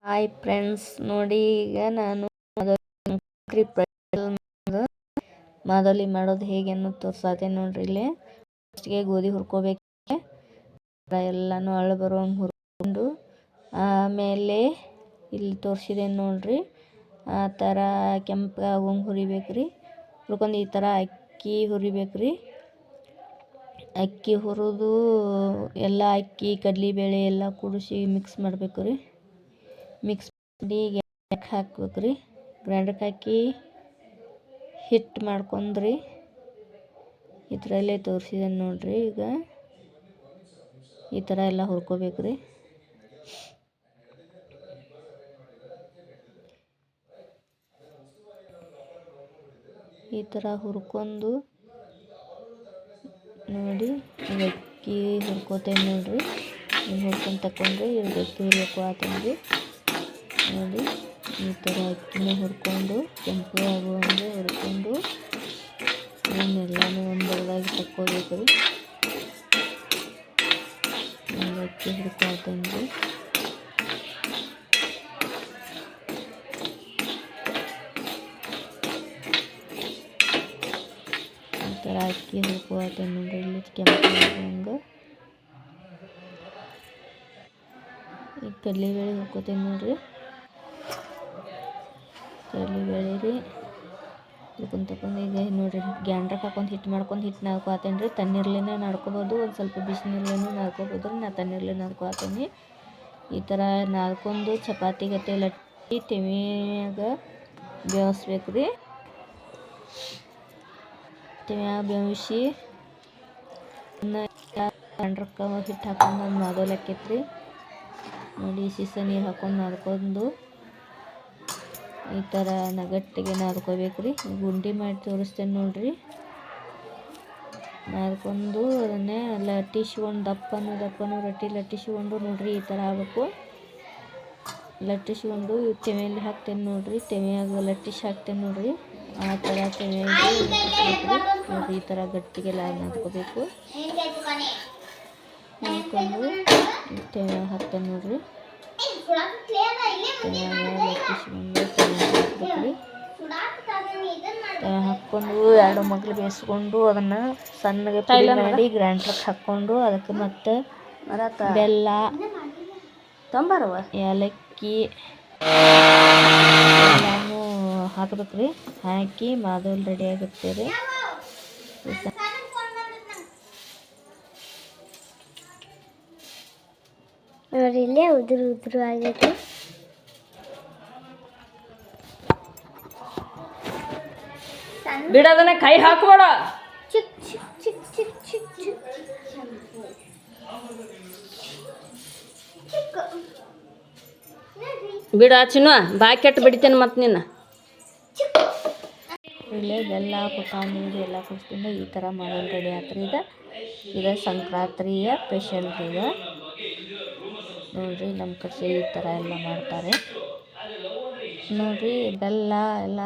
Hi friends, ನೋಡಿ ಈಗ ನಾನು ಮಾದಲಿ ಮಾಡೋದು ಹೇಗೆ ಅನ್ನೋದು ತೋರ್ಸಾತೆ ನೋಡ್ರಿ. ಇಲ್ಲಿ ಫಸ್ಟ್ಗೆ ಗೋಧಿ ಹುರ್ಕೋಬೇಕು. ಎಲ್ಲನೂ ಅಳು ಬರುವಂಗೆ ಹುರ್ಕೊಂಡು ಆಮೇಲೆ ಇಲ್ಲಿ ತೋರಿಸಿದೆ ನೋಡ್ರಿ, ಆ ಥರ ಕೆಂಪಾಗೋಂಗೆ ಹುರಿಬೇಕ್ರಿ. ಹುರ್ಕೊಂಡು ಈ ಥರ ಅಕ್ಕಿ ಹುರಿಬೇಕ್ರಿ. ಅಕ್ಕಿ ಹುರಿದು ಎಲ್ಲ ಅಕ್ಕಿ ಕಡಲೆಬೇಳೆ ಎಲ್ಲ ಕೂಡಿಸಿ ಮಿಕ್ಸ್ ಮಾಡಬೇಕು ರೀ. ಮಿಕ್ಸ್ ಮಾಡಿ ಗ್ಯಾಕ್ ಹಾಕ್ಬೇಕು ರೀ. ಗ್ರೈಂಡರ್ಗೆ ಹಾಕಿ ಹಿಟ್ಟು ಮಾಡ್ಕೊಂಡ್ರಿ. ಇದರಲ್ಲೇ ತೋರಿಸಿದೆ ನೋಡ್ರಿ. ಈಗ ಈ ಥರ ಎಲ್ಲ ಹುರ್ಕೋಬೇಕು ರೀ. ಈ ಥರ ಹುರ್ಕೊಂಡು ನೋಡಿ, ಅಕ್ಕಿ ಹುರ್ಕೋತೇನೆ ನೋಡ್ರಿ. ಹುರ್ಕೊಂಡು ತಗೊಂಡ್ರಿ ಅಕ್ಕಿ ಹುರಿಯೋಕ್ಕೂ ಆತಂದ್ರಿ. ನೋಡಿ, ಈ ಥರ ಅಕ್ಕಿನ ಹುರ್ಕೊಂಡು ಕೆಂಪು ಆಗುವಂಗೆ ಹುರ್ಕೊಂಡು ಇವನ್ನೆಲ್ಲನೂ ಒಂದು ಬರದಾಗಿ ತಕ್ಕೋಬೇಕು ರೀ. ಅಕ್ಕಿ ಹುರ್ಕೊಳ್ತೇನೆ. ಈ ಥರ ಅಕ್ಕಿ ಹುರ್ಕೊಳ್ತೇನೆ ನೋಡ್ರಿ. ಇಲ್ಲಿ ಕೆಂಪು ಆಗುವಂಗೆ ಈಗ ಕಡಲೆಬೇಳೆ ಹುರ್ಕೋತೇನೆ ನೋಡ್ರಿ. ಕಡಲೆಬೇಳೆ ರೀ ಹುರ್ಕೊಂಡು ಈಗ ನೋಡಿರಿ, ಗ್ಯಾಂಡ್ರಕ್ಕೆ ಹಾಕೊಂಡು ಹಿಟ್ಟು ಮಾಡ್ಕೊಂಡು ಹಿಟ್ಟು ನಾದ್ಕೊತೇನೆ ರೀ. ತಣ್ಣೀರ್ಲೇನೆ ನಾದ್ಕೋಬೋದು, ಒಂದು ಸ್ವಲ್ಪ ಬಿಸಿನೀರ್ಲೇನೂ ನಾದ್ಕೋಬೋದು ರೀ. ನಾನು ತಣ್ಣೀರ್ಲೆ ನಾದ್ಕೊತೀನಿ. ಈ ಥರ ನಾದ್ಕೊಂಡು ಚಪಾತಿ ಗತೆ ಲಟ್ಟಿ ತೆವ್ಯಾಗ ಬೇಯಿಸ್ಬೇಕು ರೀ. ತೆವ್ಯಾಗ ಬೇಯಿಸಿ ಗ್ಯಾಂಡ್ರಕ್ಕೆ ಹಿಟ್ಟು ಹಾಕೊಂಡು ಒಂದು ನಾದೋಲಕ್ಕೈತೆ ರೀ. ನೋಡಿ, ಸೀಸ ನೀರು ಹಾಕೊಂಡು ನಾದ್ಕೊಂಡು ಈ ಥರ ನಗಟ್ಟಿಗೆ ನಾದ್ಕೋಬೇಕು ರೀ. ಗುಂಡಿ ಮಾಡಿ ತೋರಿಸ್ತೇನೆ ನೋಡ್ರಿ. ನಾದ್ಕೊಂಡು ಅದನ್ನೇ ಲಟ್ಟಿಸ್ಕೊಂಡು ದಪ್ಪನು ರೊಟ್ಟಿ ಲಟ್ಟಿಸ್ಕೊಂಡು ನೋಡ್ರಿ, ಈ ಥರ ಆಗಬೇಕು. ಲಟ್ಟಿಸ್ಕೊಂಡು ತೆವೆಯಲ್ಲಿ ಹಾಕ್ತೇನೆ ನೋಡ್ರಿ. ತೆವೆಯಾಗ ಲಟ್ಟಿಸಿ ಹಾಕ್ತೇನೆ ನೋಡ್ರಿ. ಆ ಥರ ತೆವೆಯಾಗಿ ನೋಡ್ರಿ, ಈ ಥರ ಗಟ್ಟಿಗೆಲ್ಲ ನಾದ್ಕೋಬೇಕು. ಹಾಕೊಂಡು ತೆವೆಯಾಗ ಹಾಕ್ತೇನೆ ನೋಡ್ರಿ. ಹಾಕ್ಕೊಂಡು ಎರಡು ಮಗ್ಲು ಬೇಯಿಸ್ಕೊಂಡು ಅದನ್ನು ಸಣ್ಣಗೆ ಪುಡಿ ಮಾಡಿ ಗ್ರೈಂಡ್ರಿಗೆ ಹಾಕ್ಕೊಂಡು ಅದಕ್ಕೆ ಮತ್ತೆ ಬೆಲ್ಲ, ಏಲಕ್ಕಿ ಎಲ್ಲನೂ ಹಾಕ್ಬೇಕು ರೀ. ಹಾಕಿ ಮಾದಲ್ ರೆಡಿ ಆಗುತ್ತೆ ರೀ. ನೋಡಿ, ಇಲ್ಲೇ ಉದುರು ಆಗೈತಿ. ಬಿಡೋದನ್ನ ಕೈ ಹಾಕಬೇಡ. ಬಿಡ ಚಿನ್ನು, ಬಾಯಿ ಕೆಟ್ಟು ಬಿಡ್ತೇನೆ ಮತ್ತೆ ನಿನ್ನ. ಇಲ್ಲೇ ಬೆಲ್ಲ ಕೊತ್ತಂಬರಿ ಎಲ್ಲ ಕುಡಿಸ್ಕೊಂಡು ಈ ಥರ ಮಾಡೋದು ರೆಡಿ ಆತ್ರಿ. ಇದು ಸಂಕ್ರಾಂತಿಯ ಸ್ಪೆಷಲ್ ರೀ. ಇದು ನೋಡ್ರಿ, ನಮ್ಮ ಕಡೆ ಈ ಥರ ಎಲ್ಲ ಮಾಡ್ತಾರೆ ನೋಡ್ರಿ. ಬೆಲ್ಲ ಎಲ್ಲ